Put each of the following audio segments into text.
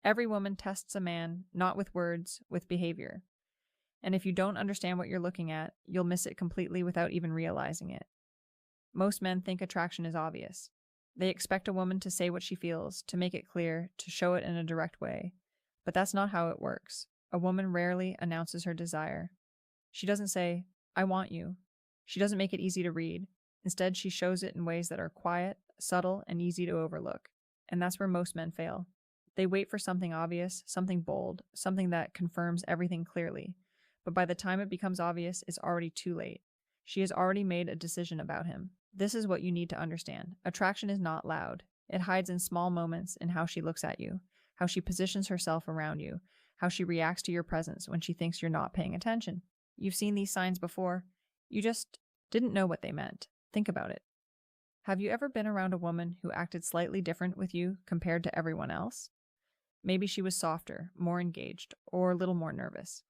Every woman tests a man, not with words, with behavior. And if you don't understand what you're looking at, you'll miss it completely without even realizing it. Most men think attraction is obvious. They expect a woman to say what she feels, to make it clear, to show it in a direct way. But that's not how it works. A woman rarely announces her desire. She doesn't say, "I want you." She doesn't make it easy to read. Instead, she shows it in ways that are quiet, subtle, and easy to overlook. And that's where most men fail. They wait for something obvious, something bold, something that confirms everything clearly. But by the time it becomes obvious, it's already too late. She has already made a decision about him. This is what you need to understand. Attraction is not loud. It hides in small moments in how she looks at you, how she positions herself around you, how she reacts to your presence when she thinks you're not paying attention. You've seen these signs before. You just didn't know what they meant. Think about it. Have you ever been around a woman who acted slightly different with you compared to everyone else? Maybe she was softer, more engaged, or a little more nervous.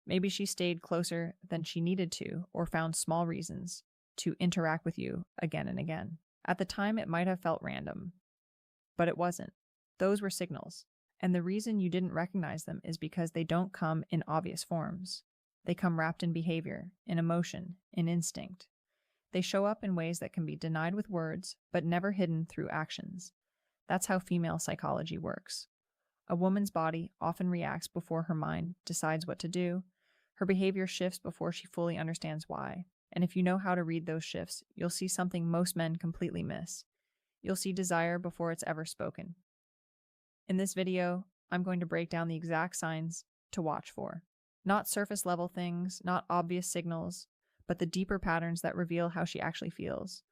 Maybe she stayed closer than she needed to, or found small reasons to interact with you again and again. At the time, it might have felt random, but it wasn't. Those were signals. And the reason you didn't recognize them is because they don't come in obvious forms. They come wrapped in behavior, in emotion, in instinct. They show up in ways that can be denied with words, but never hidden through actions. That's how female psychology works. A woman's body often reacts before her mind decides what to do. Her behavior shifts before she fully understands why. And if you know how to read those shifts, you'll see something most men completely miss. You'll see desire before it's ever spoken. In this video, I'm going to break down the exact signs to watch for. Not surface level things, not obvious signals, but the deeper patterns that reveal how she actually feels.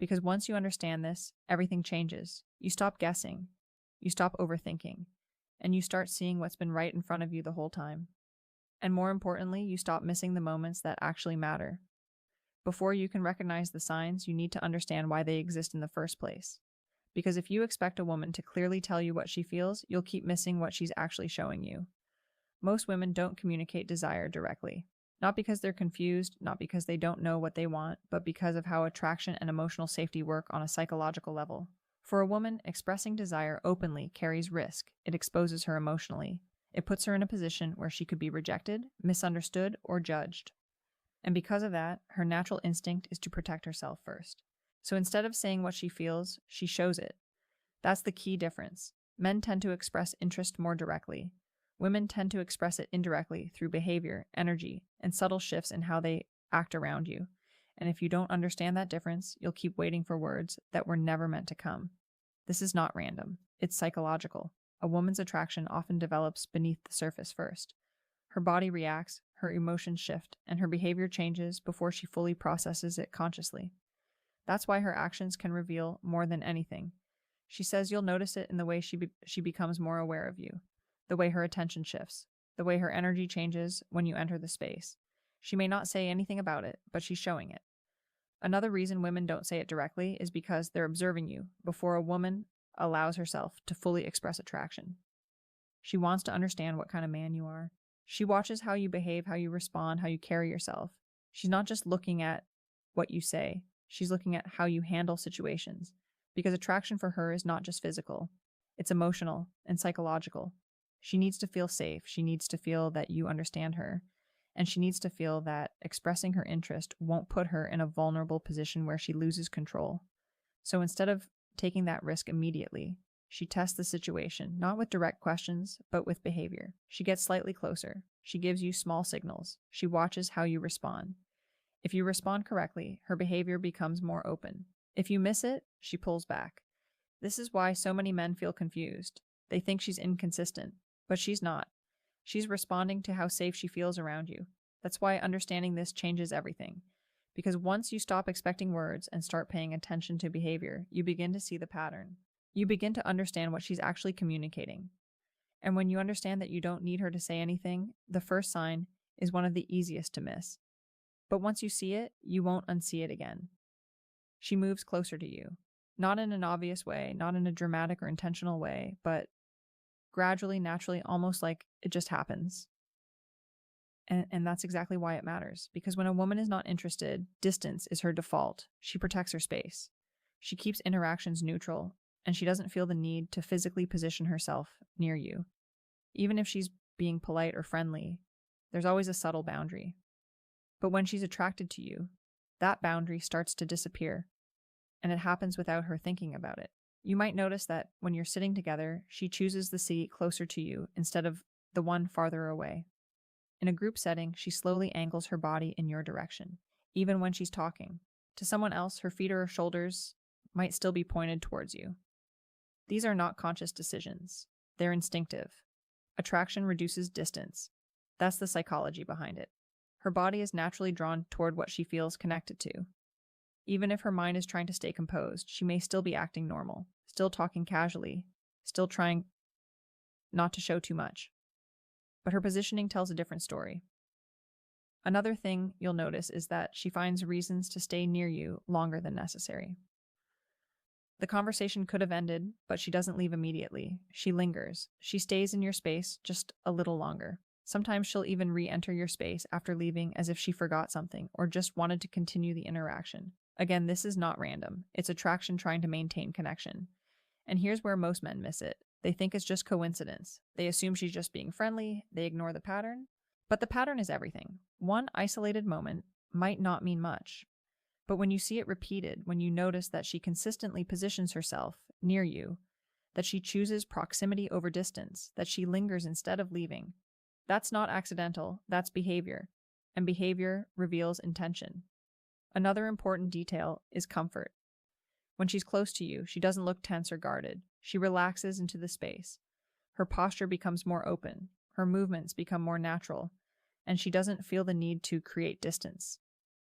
Because once you understand this, everything changes. You stop guessing, you stop overthinking, and you start seeing what's been right in front of you the whole time. And more importantly, you stop missing the moments that actually matter. Before you can recognize the signs, you need to understand why they exist in the first place. Because if you expect a woman to clearly tell you what she feels, you'll keep missing what she's actually showing you. Most women don't communicate desire directly. Not because they're confused, not because they don't know what they want, but because of how attraction and emotional safety work on a psychological level. For a woman, expressing desire openly carries risk. It exposes her emotionally. It puts her in a position where she could be rejected, misunderstood, or judged. And because of that, her natural instinct is to protect herself first. So instead of saying what she feels, she shows it. That's the key difference. Men tend to express interest more directly. Women tend to express it indirectly through behavior, energy, and subtle shifts in how they act around you. And if you don't understand that difference, you'll keep waiting for words that were never meant to come. This is not random. It's psychological. A woman's attraction often develops beneath the surface first. Her body reacts, her emotions shift, and her behavior changes before she fully processes it consciously. That's why her actions can reveal more than anything. She says you'll notice it in the way she becomes more aware of you, the way her attention shifts, the way her energy changes when you enter the space. She may not say anything about it, but she's showing it. Another reason women don't say it directly is because they're observing you before a woman allows herself to fully express attraction. She wants to understand what kind of man you are. She watches how you behave, how you respond, how you carry yourself. She's not just looking at what you say. She's looking at how you handle situations. Because attraction for her is not just physical. It's emotional and psychological. She needs to feel safe. She needs to feel that you understand her. And she needs to feel that expressing her interest won't put her in a vulnerable position where she loses control. So instead of taking that risk immediately, she tests the situation, not with direct questions, but with behavior. She gets slightly closer. She gives you small signals. She watches how you respond. If you respond correctly, her behavior becomes more open. If you miss it, she pulls back. This is why so many men feel confused. They think she's inconsistent, but she's not. She's responding to how safe she feels around you. That's why understanding this changes everything. Because once you stop expecting words and start paying attention to behavior, you begin to see the pattern. You begin to understand what she's actually communicating. And when you understand that you don't need her to say anything, the first sign is one of the easiest to miss. But once you see it, you won't unsee it again. She moves closer to you. Not in an obvious way, not in a dramatic or intentional way, but gradually, naturally, almost like it just happens. And that's exactly why it matters. Because when a woman is not interested, distance is her default. She protects her space. She keeps interactions neutral, and she doesn't feel the need to physically position herself near you. Even if she's being polite or friendly, there's always a subtle boundary. But when she's attracted to you, that boundary starts to disappear, and it happens without her thinking about it. You might notice that when you're sitting together, she chooses the seat closer to you instead of the one farther away. In a group setting, she slowly angles her body in your direction, even when she's talking. To someone else, her feet or her shoulders might still be pointed towards you. These are not conscious decisions. They're instinctive. Attraction reduces distance. That's the psychology behind it. Her body is naturally drawn toward what she feels connected to. Even if her mind is trying to stay composed, she may still be acting normal, still talking casually, still trying not to show too much. But her positioning tells a different story. Another thing you'll notice is that she finds reasons to stay near you longer than necessary. The conversation could have ended, but she doesn't leave immediately. She lingers. She stays in your space just a little longer. Sometimes she'll even re-enter your space after leaving as if she forgot something or just wanted to continue the interaction. Again, this is not random. It's attraction trying to maintain connection. And here's where most men miss it. They think it's just coincidence. They assume she's just being friendly. They ignore the pattern. But the pattern is everything. One isolated moment might not mean much. But when you see it repeated, when you notice that she consistently positions herself near you, that she chooses proximity over distance, that she lingers instead of leaving, that's not accidental, that's behavior. And behavior reveals intention. Another important detail is comfort. When she's close to you, she doesn't look tense or guarded. She relaxes into the space. Her posture becomes more open. Her movements become more natural. And she doesn't feel the need to create distance.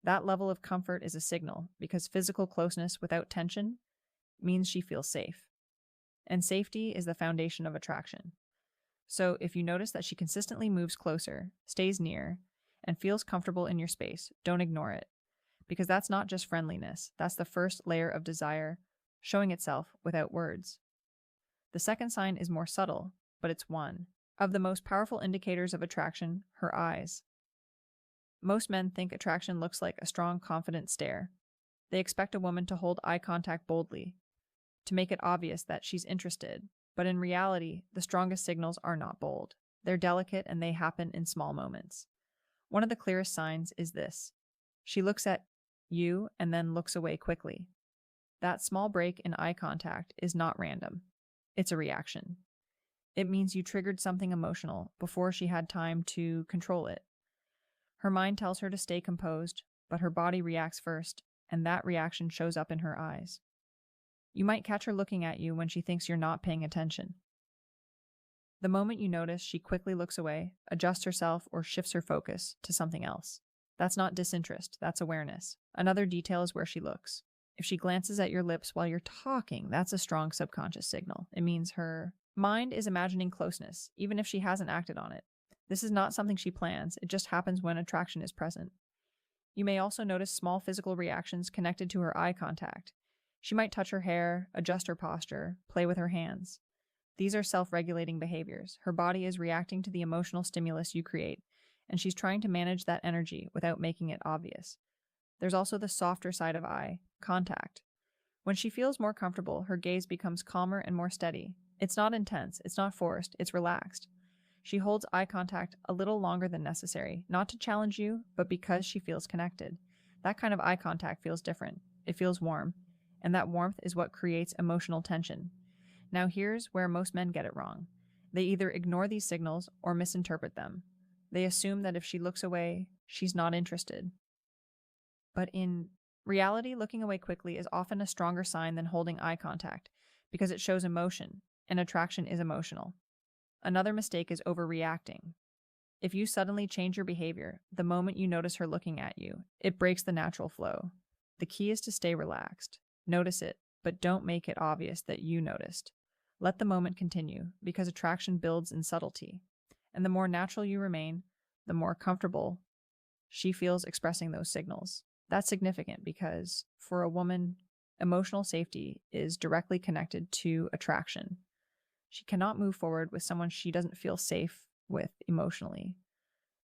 That level of comfort is a signal, because physical closeness without tension means she feels safe. And safety is the foundation of attraction. So if you notice that she consistently moves closer, stays near, and feels comfortable in your space, don't ignore it. Because that's not just friendliness, that's the first layer of desire showing itself without words. The second sign is more subtle, but it's one. Of the most powerful indicators of attraction, her eyes. Most men think attraction looks like a strong, confident stare. They expect a woman to hold eye contact boldly, to make it obvious that she's interested. But in reality, the strongest signals are not bold. They're delicate and they happen in small moments. One of the clearest signs is this. She looks at you and then looks away quickly. That small break in eye contact is not random. It's a reaction. It means you triggered something emotional before she had time to control it. Her mind tells her to stay composed, but her body reacts first, and that reaction shows up in her eyes. You might catch her looking at you when she thinks you're not paying attention. The moment you notice, she quickly looks away, adjusts herself, or shifts her focus to something else. That's not disinterest, that's awareness. Another detail is where she looks. If she glances at your lips while you're talking, that's a strong subconscious signal. It means her mind is imagining closeness, even if she hasn't acted on it. This is not something she plans, it just happens when attraction is present. You may also notice small physical reactions connected to her eye contact. She might touch her hair, adjust her posture, play with her hands. These are self-regulating behaviors. Her body is reacting to the emotional stimulus you create, and she's trying to manage that energy without making it obvious. There's also the softer side of eye contact. When she feels more comfortable, her gaze becomes calmer and more steady. It's not intense, it's not forced, it's relaxed. She holds eye contact a little longer than necessary, not to challenge you, but because she feels connected. That kind of eye contact feels different. It feels warm. And that warmth is what creates emotional tension. Now here's where most men get it wrong. They either ignore these signals or misinterpret them. They assume that if she looks away, she's not interested. But in reality, looking away quickly is often a stronger sign than holding eye contact, because it shows emotion, and attraction is emotional. Another mistake is overreacting. If you suddenly change your behavior the moment you notice her looking at you, it breaks the natural flow. The key is to stay relaxed. Notice it, but don't make it obvious that you noticed. Let the moment continue, because attraction builds in subtlety. And the more natural you remain, the more comfortable she feels expressing those signals. That's significant because, for a woman, emotional safety is directly connected to attraction. She cannot move forward with someone she doesn't feel safe with emotionally.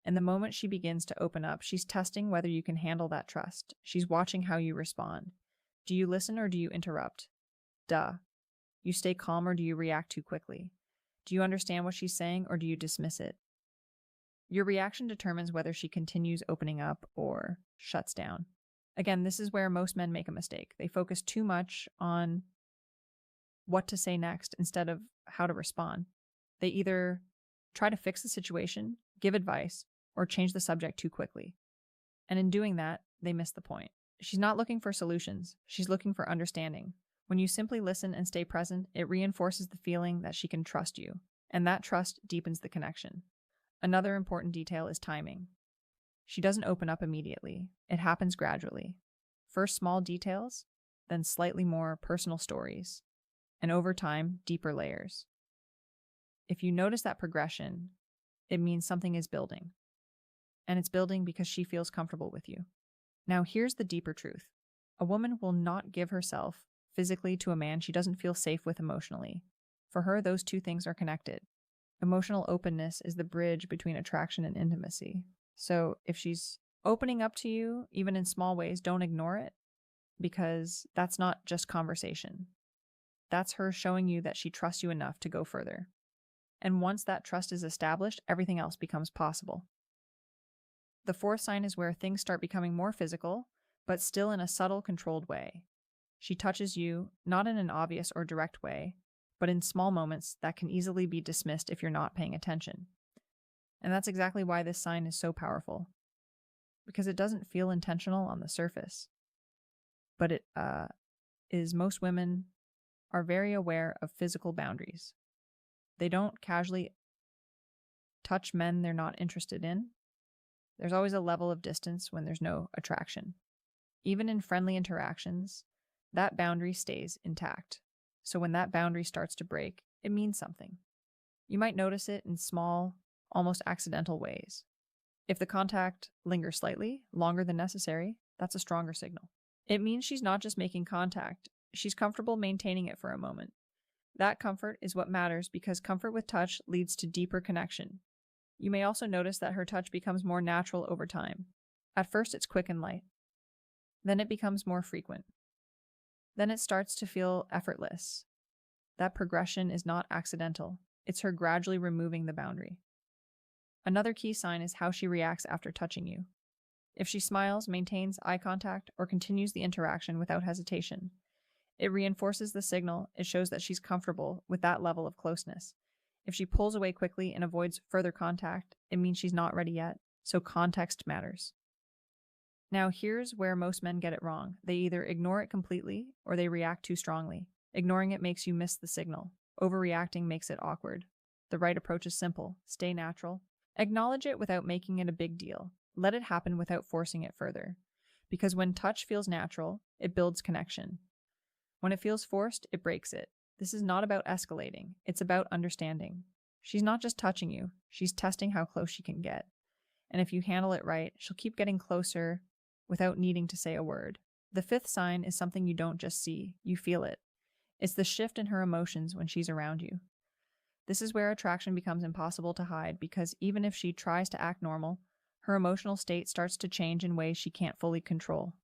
And the moment she begins to open up, she's testing whether you can handle that trust. She's watching how you respond. Do you listen or do you interrupt? Duh. You stay calm or do you react too quickly? Do you understand what she's saying or do you dismiss it? Your reaction determines whether she continues opening up or shuts down. Again, this is where most men make a mistake. They focus too much on what to say next instead of how to respond. They either try to fix the situation, give advice, or change the subject too quickly. And in doing that, they miss the point. She's not looking for solutions. She's looking for understanding. When you simply listen and stay present, it reinforces the feeling that she can trust you, and that trust deepens the connection. Another important detail is timing. She doesn't open up immediately. It happens gradually. First small details, then slightly more personal stories, and over time, deeper layers. If you notice that progression, it means something is building. And it's building because she feels comfortable with you. Now, here's the deeper truth. A woman will not give herself physically to a man she doesn't feel safe with emotionally. For her, those two things are connected. Emotional openness is the bridge between attraction and intimacy. So if she's opening up to you, even in small ways, don't ignore it, because that's not just conversation. That's her showing you that she trusts you enough to go further. And once that trust is established, everything else becomes possible. The fourth sign is where things start becoming more physical, but still in a subtle, controlled way. She touches you, not in an obvious or direct way, but in small moments that can easily be dismissed if you're not paying attention. And that's exactly why this sign is so powerful, because it doesn't feel intentional on the surface. But it is most women are very aware of physical boundaries. They don't casually touch men they're not interested in. There's always a level of distance when there's no attraction. Even in friendly interactions, that boundary stays intact. So when that boundary starts to break, it means something. You might notice it in small, almost accidental ways. If the contact lingers slightly, longer than necessary, that's a stronger signal. It means she's not just making contact, she's comfortable maintaining it for a moment. That comfort is what matters because comfort with touch leads to deeper connection. You may also notice that her touch becomes more natural over time. At first, it's quick and light. Then it becomes more frequent. Then it starts to feel effortless. That progression is not accidental. It's her gradually removing the boundary. Another key sign is how she reacts after touching you. If she smiles, maintains eye contact, or continues the interaction without hesitation, it reinforces the signal. It shows that she's comfortable with that level of closeness. If she pulls away quickly and avoids further contact, it means she's not ready yet, so context matters. Now, here's where most men get it wrong. They either ignore it completely or they react too strongly. Ignoring it makes you miss the signal. Overreacting makes it awkward. The right approach is simple. Stay natural. Acknowledge it without making it a big deal. Let it happen without forcing it further. Because when touch feels natural, it builds connection. When it feels forced, it breaks it. This is not about escalating. It's about understanding. She's not just touching you. She's testing how close she can get. And if you handle it right, she'll keep getting closer without needing to say a word. The fifth sign is something you don't just see. You feel it. It's the shift in her emotions when she's around you. This is where attraction becomes impossible to hide because even if she tries to act normal, her emotional state starts to change in ways she can't fully control.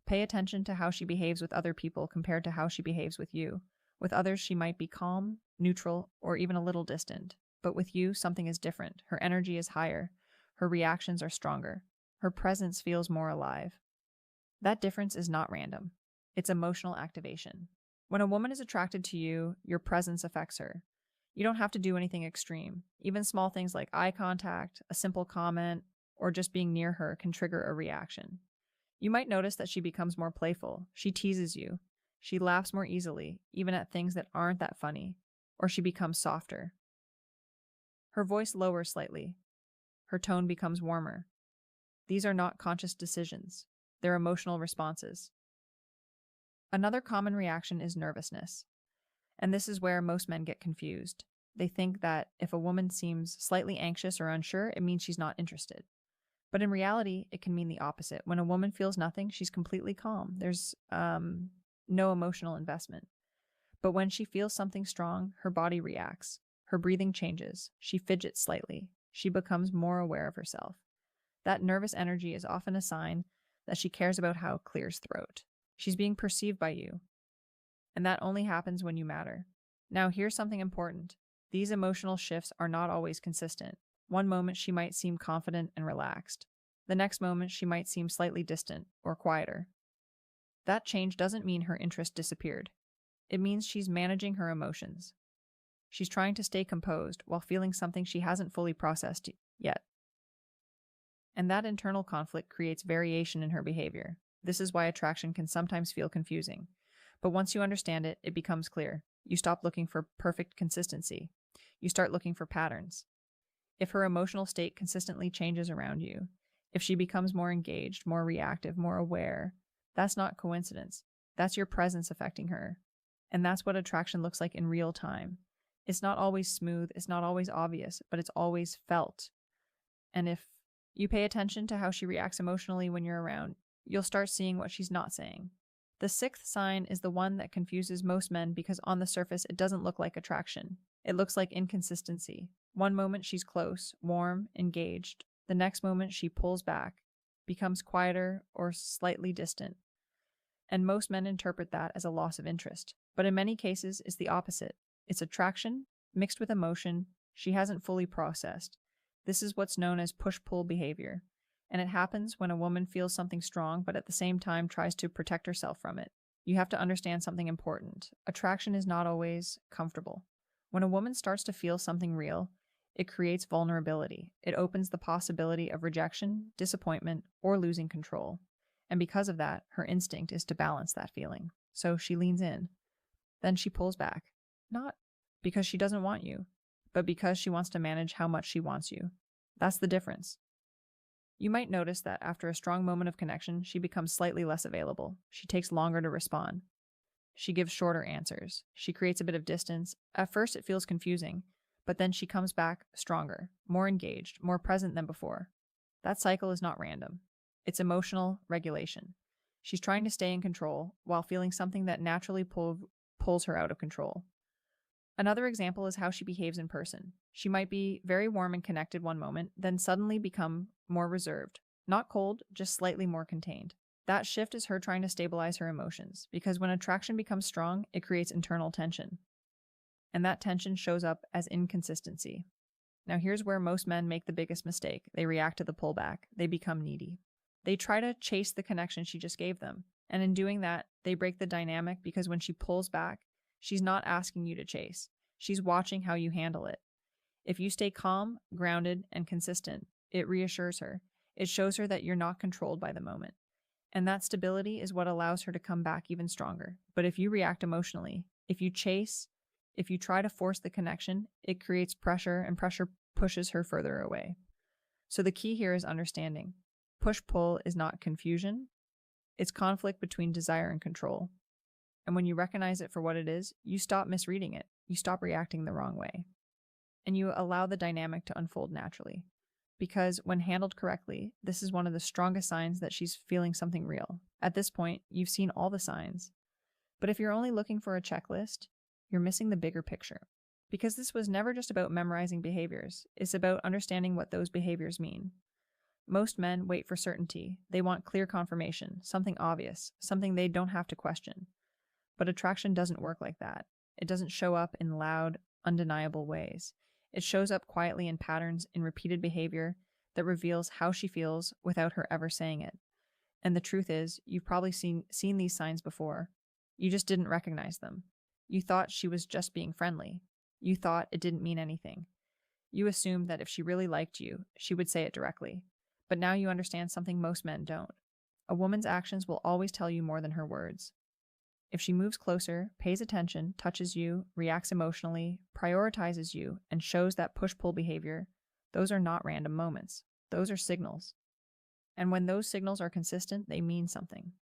Pay attention to how she behaves with other people compared to how she behaves with you. With others, she might be calm, neutral, or even a little distant. But with you, something is different. Her energy is higher. Her reactions are stronger. Her presence feels more alive. That difference is not random. It's emotional activation. When a woman is attracted to you, your presence affects her. You don't have to do anything extreme. Even small things like eye contact, a simple comment, or just being near her can trigger a reaction. You might notice that she becomes more playful. She teases you. She laughs more easily, even at things that aren't that funny, or she becomes softer. Her voice lowers slightly. Her tone becomes warmer. These are not conscious decisions. They're emotional responses. Another common reaction is nervousness. And this is where most men get confused. They think that if a woman seems slightly anxious or unsure, it means she's not interested. But in reality, it can mean the opposite. When a woman feels nothing, she's completely calm. There's no emotional investment. But when she feels something strong, her body reacts. Her breathing changes. She fidgets slightly. She becomes more aware of herself. That nervous energy is often a sign that she cares about how it clears throat. She's being perceived by you. And that only happens when you matter. Now, here's something important. These emotional shifts are not always consistent. One moment she might seem confident and relaxed. The next moment she might seem slightly distant or quieter. That change doesn't mean her interest disappeared. It means she's managing her emotions. She's trying to stay composed while feeling something she hasn't fully processed yet. And that internal conflict creates variation in her behavior. This is why attraction can sometimes feel confusing. But once you understand it, it becomes clear. You stop looking for perfect consistency. You start looking for patterns. If her emotional state consistently changes around you, if she becomes more engaged, more reactive, more aware, that's not coincidence. That's your presence affecting her. And that's what attraction looks like in real time. It's not always smooth, it's not always obvious, but it's always felt. And if you pay attention to how she reacts emotionally when you're around, you'll start seeing what she's not saying. The sixth sign is the one that confuses most men because on the surface it doesn't look like attraction. It looks like inconsistency. One moment she's close, warm, engaged. The next moment she pulls back, becomes quieter or slightly distant. And most men interpret that as a loss of interest. But in many cases, it's the opposite. It's attraction mixed with emotion she hasn't fully processed. This is what's known as push-pull behavior. And it happens when a woman feels something strong but at the same time tries to protect herself from it. You have to understand something important. Attraction is not always comfortable. When a woman starts to feel something real, it creates vulnerability. It opens the possibility of rejection, disappointment, or losing control. And because of that, her instinct is to balance that feeling. So she leans in. Then she pulls back. Not because she doesn't want you, but because she wants to manage how much she wants you. That's the difference. You might notice that after a strong moment of connection, she becomes slightly less available. She takes longer to respond. She gives shorter answers. She creates a bit of distance. At first, it feels confusing, but then she comes back stronger, more engaged, more present than before. That cycle is not random. It's emotional regulation. She's trying to stay in control while feeling something that naturally pulls her out of control. Another example is how she behaves in person. She might be very warm and connected one moment, then suddenly become more reserved. Not cold, just slightly more contained. That shift is her trying to stabilize her emotions, because when attraction becomes strong, it creates internal tension. And that tension shows up as inconsistency. Now here's where most men make the biggest mistake. They react to the pullback. They become needy. They try to chase the connection she just gave them. And in doing that, they break the dynamic because when she pulls back, she's not asking you to chase. She's watching how you handle it. If you stay calm, grounded, and consistent, it reassures her. It shows her that you're not controlled by the moment. And that stability is what allows her to come back even stronger. But if you react emotionally, if you chase, if you try to force the connection, it creates pressure, and pressure pushes her further away. So the key here is understanding. Push-pull is not confusion. It's conflict between desire and control. And when you recognize it for what it is, you stop misreading it. You stop reacting the wrong way. And you allow the dynamic to unfold naturally. Because when handled correctly, this is one of the strongest signs that she's feeling something real. At this point, you've seen all the signs. But if you're only looking for a checklist, you're missing the bigger picture. Because this was never just about memorizing behaviors. It's about understanding what those behaviors mean. Most men wait for certainty. They want clear confirmation, something obvious, something they don't have to question. But attraction doesn't work like that. It doesn't show up in loud, undeniable ways. It shows up quietly in patterns, in repeated behavior that reveals how she feels without her ever saying it. And the truth is, you've probably seen these signs before. You just didn't recognize them. You thought she was just being friendly. You thought it didn't mean anything. You assumed that if she really liked you, she would say it directly. But now you understand something most men don't. A woman's actions will always tell you more than her words. If she moves closer, pays attention, touches you, reacts emotionally, prioritizes you, and shows that push-pull behavior, those are not random moments. Those are signals. And when those signals are consistent, they mean something.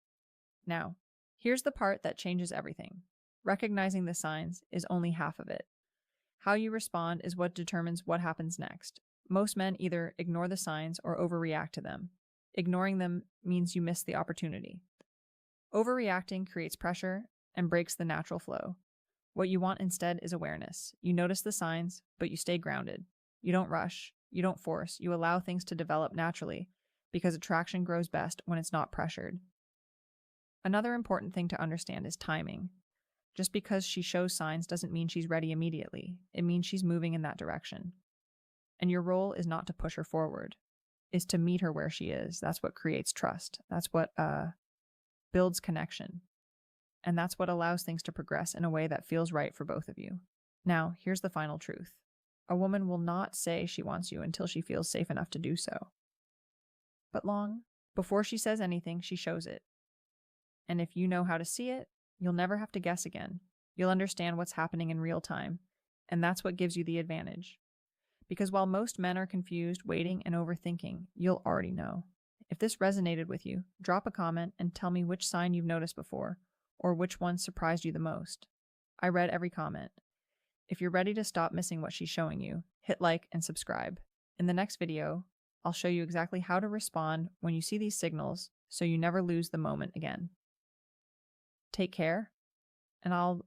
Now, here's the part that changes everything. Recognizing the signs is only half of it. How you respond is what determines what happens next. Most men either ignore the signs or overreact to them. Ignoring them means you miss the opportunity. Overreacting creates pressure and breaks the natural flow. What you want instead is awareness. You notice the signs, but you stay grounded. You don't rush. You don't force. You allow things to develop naturally, because attraction grows best when it's not pressured. Another important thing to understand is timing. Just because she shows signs doesn't mean she's ready immediately. It means she's moving in that direction. And your role is not to push her forward, is to meet her where she is. That's what creates trust. That's what builds connection. And that's what allows things to progress in a way that feels right for both of you. Now, here's the final truth. A woman will not say she wants you until she feels safe enough to do so. But before she says anything, she shows it. And if you know how to see it, you'll never have to guess again. You'll understand what's happening in real time. And that's what gives you the advantage. Because while most men are confused, waiting, and overthinking, you'll already know. If this resonated with you, drop a comment and tell me which sign you've noticed before, or which one surprised you the most. I read every comment. If you're ready to stop missing what she's showing you, hit like and subscribe. In the next video, I'll show you exactly how to respond when you see these signals so you never lose the moment again. Take care, and I'll